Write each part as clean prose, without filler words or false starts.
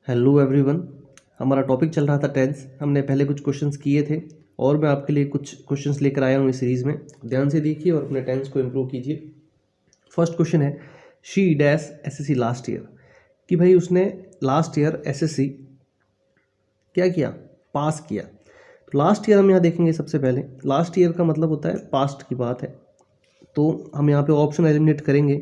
Hello everyone. हमारा topic चल रहा था टेंस। हमने पहले कुछ क्वेश्चंस किए थे और मैं आपके लिए कुछ क्वेश्चंस लेकर आया हूँ इस सीरीज़ में। ध्यान से देखिए और अपने टेंस को इम्प्रूव कीजिए। फर्स्ट क्वेश्चन है she dash SSC last year, कि भाई उसने लास्ट ईयर एसएससी क्या किया, पास किया। तो लास्ट ईयर हम यहाँ देखेंगे। सबसे पहले लास्ट ईयर का मतलब होता है पास्ट की बात है, तो हम यहाँ पे ऑप्शन एलिमिनेट करेंगे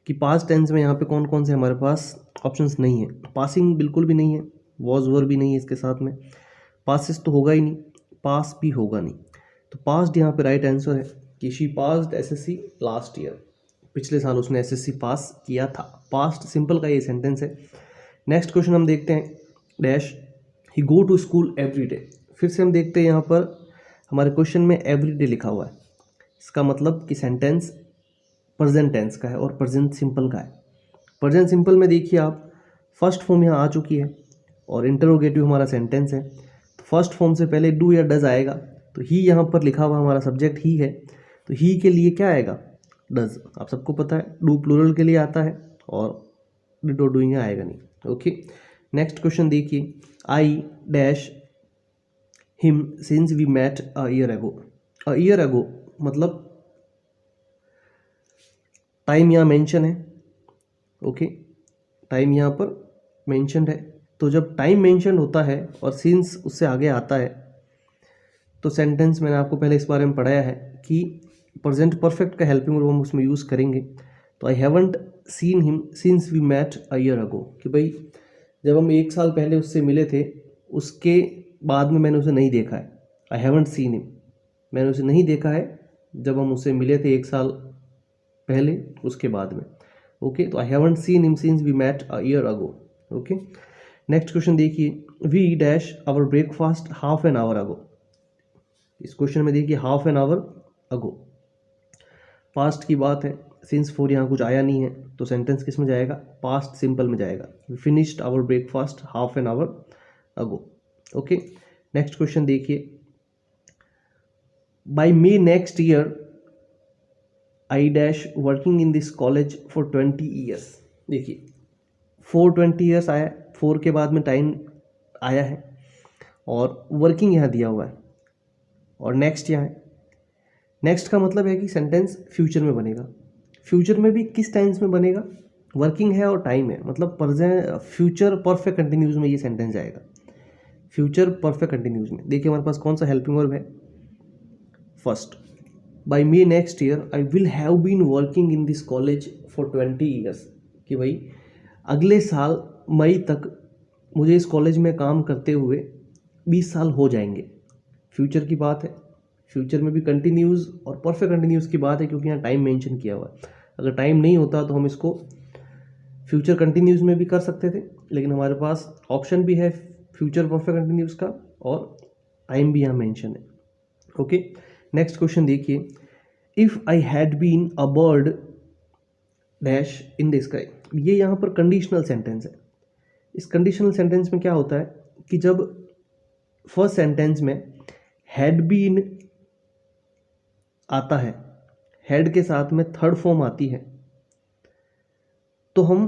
कि पास्ट टेंस में यहाँ पे कौन कौन से हमारे पास ऑप्शंस नहीं है। पासिंग बिल्कुल भी नहीं है, वॉज वर भी नहीं है इसके साथ में, पासिस तो होगा ही नहीं, पास भी होगा नहीं। तो पास्ट यहाँ पे राइट आंसर है कि she passed SSC last year. पिछले साल उसने एसएससी पास किया था। पास्ट सिंपल का ये सेंटेंस है। नेक्स्ट क्वेश्चन हम देखते हैं। Dash he go to school every day. फिर से हम देखते हैं यहाँ पर हमारे क्वेश्चन में एवरी डे लिखा हुआ है। इसका मतलब कि सेंटेंस प्रेजेंट टेंस का है और प्रेजेंट सिंपल का है। प्रेजेंट सिंपल में देखिए आप, फर्स्ट फॉर्म यहाँ आ चुकी है और इंटरोगेटिव हमारा सेंटेंस है। तो फर्स्ट फॉर्म से पहले डू या डज आएगा, तो ही यहाँ पर लिखा हुआ हमारा सब्जेक्ट ही है, तो ही के लिए क्या आएगा, डज। आप सबको पता है डू प्लूरल के लिए आता है और डिड और डूइंग आएगा नहीं। ओके, नेक्स्ट क्वेश्चन देखिए। I dash him since we met a year ago. A year ago मतलब टाइम यहाँ मेंशन है। ओके, टाइम यहाँ पर मेंशनड है। तो जब टाइम मेंशन होता है और सिंस उससे आगे आता है तो सेंटेंस मैंने आपको पहले इस बारे में पढ़ाया है कि प्रेजेंट परफेक्ट का हेल्पिंग वर्ब हम उसमें यूज़ करेंगे। तो I haven't seen him since we met a year ago, कि भाई जब हम एक साल पहले उससे मिले थे उसके बाद में मैंने उसे नहीं देखा है। आई हैवंट सीन हिम, मैंने उसे नहीं देखा है जब हम उससे मिले थे एक साल पहले, उसके बाद में। ओके, तो I haven't seen him since we met a year ago. Okay, next question देखिए। We dash our breakfast half an hour ago. इस क्वेश्चन में देखिए half an hour ago, past की बात है। सिंस फोर यहाँ कुछ आया नहीं है तो सेंटेंस किस में जाएगा, पास्ट सिंपल में जाएगा। We finished our breakfast half an hour ago. Okay, next question देखिए। By May next year I dash working in this college for 20 years. देखिए 420 ईयर्स आया, 4 के बाद में टाइम आया है और वर्किंग यहाँ दिया हुआ है और नेक्स्ट यहाँ है। नेक्स्ट का मतलब है कि सेंटेंस फ्यूचर में बनेगा। फ्यूचर में भी किस टेंस में बनेगा, वर्किंग है और टाइम है, मतलब फ्यूचर परफेक्ट कंटिन्यूज में ये सेंटेंस जाएगा। फ्यूचर परफेक्ट कंटिन्यूज में देखिए हमारे पास कौन सा हेल्पिंग वर्ब है। First, by May next year I will have been working in this college for 20 years, कि भाई अगले साल मई तक मुझे इस कॉलेज में काम करते हुए 20 साल हो जाएंगे। फ्यूचर की बात है, फ्यूचर में भी कंटिन्यूज और परफेक्ट कंटिन्यूज की बात है क्योंकि यहाँ टाइम मेंशन किया हुआ है। अगर टाइम नहीं होता तो हम इसको फ्यूचर कंटिन्यूज में भी कर सकते थे, लेकिन हमारे पास ऑप्शन भी है फ्यूचर परफेक्ट कंटिन्यूज का और टाइम भी यहाँ मेंशन है। ओके, नेक्स्ट क्वेश्चन देखिए। If I had been a bird dash in the sky. ये यहाँ पर कंडीशनल सेंटेंस है। इस कंडीशनल सेंटेंस में क्या होता है कि जब फर्स्ट सेंटेंस में हैड बीन आता है, हैड के साथ में थर्ड फॉर्म आती है, तो हम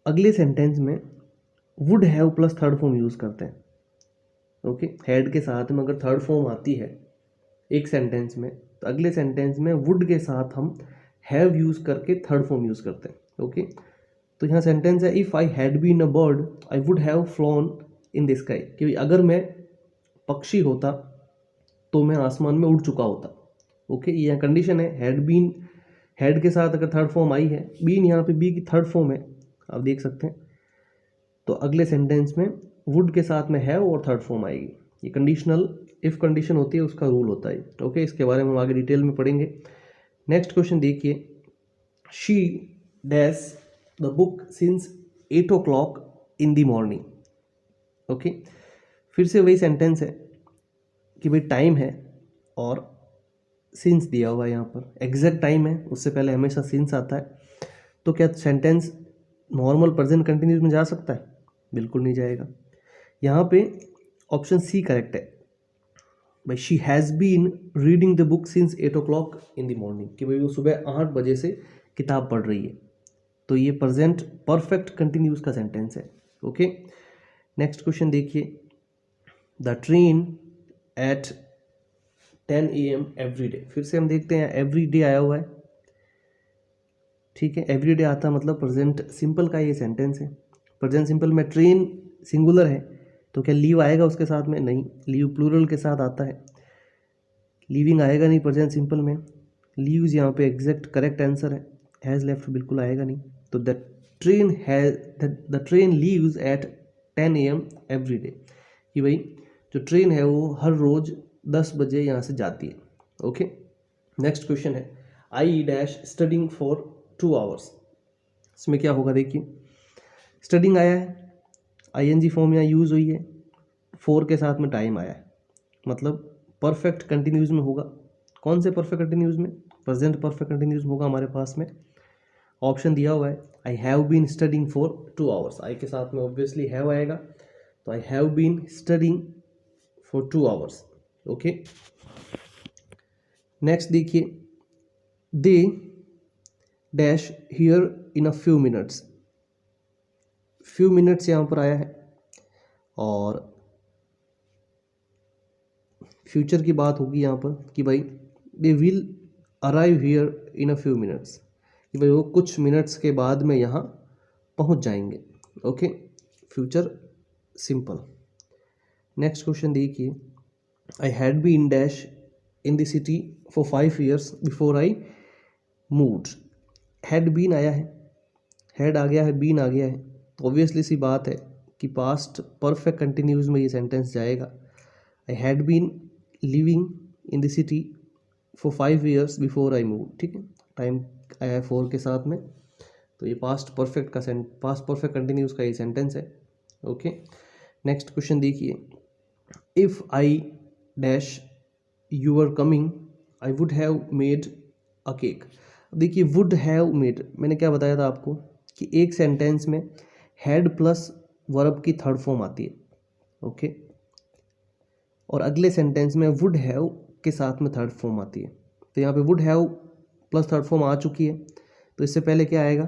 अगले सेंटेंस में would have plus third form use करते हैं। ओके, हैड के साथ में अगर थर्ड फॉर्म आती है एक सेंटेंस में तो अगले सेंटेंस में वुड के साथ हम हैव यूज़ करके थर्ड फॉर्म यूज़ करते हैं। ओके, तो यहाँ सेंटेंस है if I had been a bird I would have flown in the sky, कि अगर मैं पक्षी होता तो मैं आसमान में उड़ चुका होता। ओके, ये यहाँ कंडीशन है। हैड बीन, हैड के साथ अगर थर्ड फॉर्म आई है, बीन यहाँ पे बी की थर्ड फॉर्म है, आप देख सकते हैं, तो अगले सेंटेंस में वुड के साथ में है और थर्ड फॉर्म आएगी। ये कंडीशनल इफ़ कंडीशन होती है, उसका रूल होता है। ओके, इसके बारे में हम आगे डिटेल में पढ़ेंगे। नेक्स्ट क्वेश्चन देखिए। She dash the book since 8 o'clock in the morning. Okay, फिर से वही सेंटेंस है कि भाई टाइम है और सिंस दिया हुआ है, यहाँ पर एग्जैक्ट टाइम है, उससे पहले हमेशा सिंस आता है। तो क्या सेंटेंस नॉर्मल प्रेजेंट कंटिन्यूस में जा सकता है, बिल्कुल नहीं जाएगा। यहाँ पे ऑप्शन सी करेक्ट है, भाई she has been reading the book since 8 o'clock in the morning, कि भाई वो सुबह 8 बजे से किताब पढ़ रही है। तो ये प्रेजेंट परफेक्ट कंटिन्यूस का सेंटेंस है। ओके, नेक्स्ट क्वेश्चन देखिए, the train eight 10 AM every day. फिर से हम देखते हैं एवरी डे आया हुआ है, ठीक है, एवरी डे आता मतलब प्रेजेंट सिंपल का ये सेंटेंस है। प्रेजेंट सिंपल में ट्रेन सिंगुलर है तो क्या लीव आएगा उसके साथ में? नहीं, लीव प्लूरल के साथ आता है, लीविंग आएगा नहीं प्रेजेंट सिंपल में। लीव्स यहाँ पे एग्जैक्ट करेक्ट आंसर है, हैज़ लेफ्ट बिल्कुल आएगा नहीं। तो the train leaves eight 10 AM every day, कि भाई जो ट्रेन है वो हर रोज़ 10 बजे यहाँ से जाती है। ओके, नेक्स्ट क्वेश्चन है, I dash studying for 2 hours. इसमें क्या होगा देखिए, स्टडिंग आया है, ING फॉर्म यहाँ यूज़ हुई है, 4 के साथ में टाइम आया है, मतलब परफेक्ट कंटिन्यूज में होगा। कौन से परफेक्ट कंटिन्यूज में? प्रेजेंट परफेक्ट कंटिन्यूज में होगा हमारे पास में। ऑप्शन दिया हुआ है, I have been studying for 2 hours. I के साथ में ऑब्वियसली हैव आएगा, तो I have been studying for 2 hours. Okay, next देखिए, they dash here in a few minutes. Few minutes यहाँ पर आया है और फ्यूचर की बात होगी यहाँ पर कि भाई they will arrive here in a few minutes, कि भाई वो कुछ मिनट्स के बाद में यहाँ पहुँच जाएंगे। Okay, future simple. Next question देखिए, I had been dash in the city for 5 years before I moved. Had been आया है, हैड आ गया है, बीन आ गया है, तो ऑब्वियसली सी बात है कि पास्ट परफेक्ट कंटिन्यूज में ये सेंटेंस जाएगा। I had been living in the city for 5 years before I move, ठीक है, टाइम आया है 4 के साथ में, तो ये पास्ट परफेक्ट कंटिन्यूस का ये सेंटेंस है। ओके, नेक्स्ट क्वेश्चन देखिए, if I dash you are coming I would have made a cake. देखिए वुड हैव मेड, मैंने क्या बताया था आपको कि एक सेंटेंस में हैड प्लस वर्ब की थर्ड फॉर्म आती है। ओके, और अगले सेंटेंस में वुड हैव के साथ में थर्ड फॉर्म आती है। तो यहाँ पे would have plus third form आ चुकी है, तो इससे पहले क्या आएगा,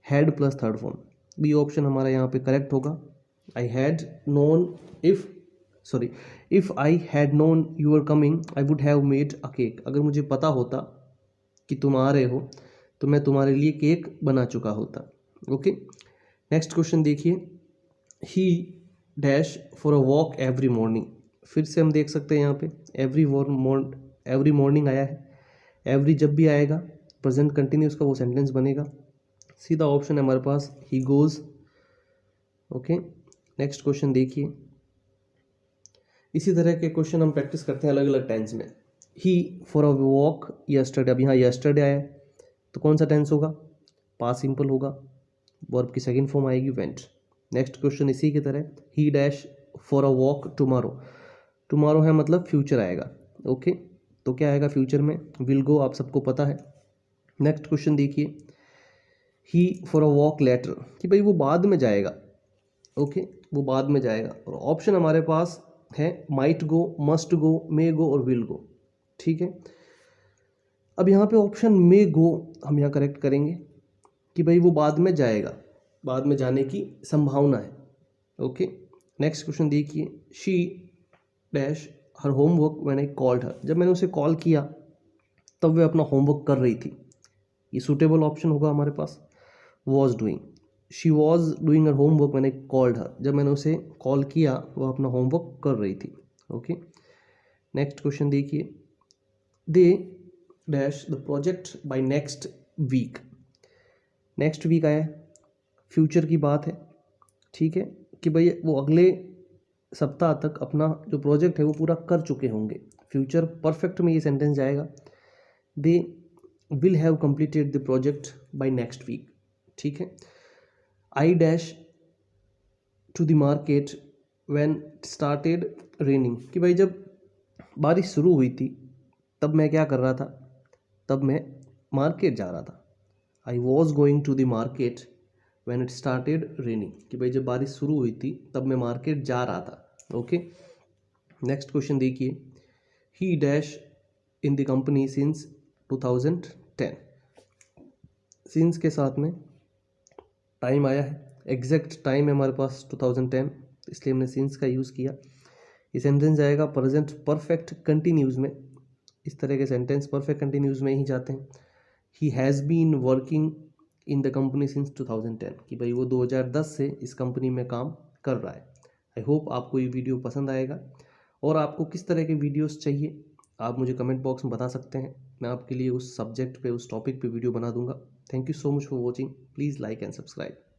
had plus third form. B option हमारा यहाँ पे करेक्ट होगा। I had known if I had known you are coming I would have made a cake. अगर मुझे पता होता कि तुम आ रहे हो तो मैं तुम्हारे लिए केक बना चुका होता। ओके, नेक्स्ट क्वेश्चन देखिए, ही dash for a walk every morning. फिर से हम देख सकते हैं यहाँ पे एवरी मॉर्निंग आया है, एवरी जब भी आएगा प्रेजेंट कंटिन्यूस का वो सेंटेंस बनेगा। सीधा ऑप्शन है हमारे पास, he goes. Okay, next question देखिए, इसी तरह के क्वेश्चन हम प्रैक्टिस करते हैं अलग अलग टेंस में। ही फॉर अ वॉक यस्टरडे, अब यहाँ यस्टरडे आया है तो कौन सा टेंस होगा, पास्ट सिंपल होगा, वर्ब की सेकंड फॉर्म आएगी वेंट। नेक्स्ट क्वेश्चन इसी की तरह, ही dash for a walk tomorrow. Tomorrow है मतलब फ्यूचर आएगा। ओके, तो क्या आएगा फ्यूचर में, विल गो, आप सबको पता है। नेक्स्ट क्वेश्चन देखिए, ही फॉर अ वॉक लेटर, कि भाई वो बाद में जाएगा। ओके, वो बाद में जाएगा, और ऑप्शन हमारे पास है माइट गो, मस्ट गो, मे गो और विल गो। ठीक है, अब यहाँ पे ऑप्शन मे गो हम यहाँ करेक्ट करेंगे कि भाई वो बाद में जाएगा, बाद में जाने की संभावना है। ओके, नेक्स्ट क्वेश्चन देखिए, she dash her homework when I called her. जब मैंने उसे कॉल किया तब वह अपना होमवर्क कर रही थी, ये सूटेबल ऑप्शन होगा हमारे पास। Was doing, she was doing her homework when I called her. जब मैंने उसे कॉल किया वह अपना होमवर्क कर रही थी। ओके, नेक्स्ट क्वेश्चन देखिए, they dash the project by next week. Next week आया है, फ्यूचर की बात है, ठीक है, कि भाई वो अगले सप्ताह तक अपना जो प्रोजेक्ट है वो पूरा कर चुके होंगे। फ्यूचर परफेक्ट में ये सेंटेंस जाएगा, they will have completed the project by next week. ठीक है, I dash to the market when started raining, कि भाई जब बारिश शुरू हुई थी तब मैं क्या कर रहा था, तब मैं मार्केट जा रहा था। I was going to the market when it started raining, कि भाई जब बारिश शुरू हुई थी तब मैं मार्केट जा रहा था। ओके, नेक्स्ट क्वेश्चन देखिए, ही dash in the company since 2010। Since के साथ में टाइम आया है, एग्जैक्ट टाइम है हमारे पास 2010, इसलिए हमने सिंस का यूज़ किया। ये सेंटेंस जाएगा प्रेजेंट परफेक्ट कंटिन्यूज में। इस तरह के सेंटेंस परफेक्ट कंटिन्यूज में ही जाते हैं। He has been working in the company since 2010, कि भाई वो 2010 से इस कंपनी में काम कर रहा है। आई होप आपको ये वीडियो पसंद आएगा, और आपको किस तरह के वीडियोस चाहिए आप मुझे कमेंट बॉक्स में बता सकते हैं। मैं आपके लिए उस सब्जेक्ट पे, उस टॉपिक पे वीडियो बना दूंगा। Thank you so much for watching. Please like and subscribe.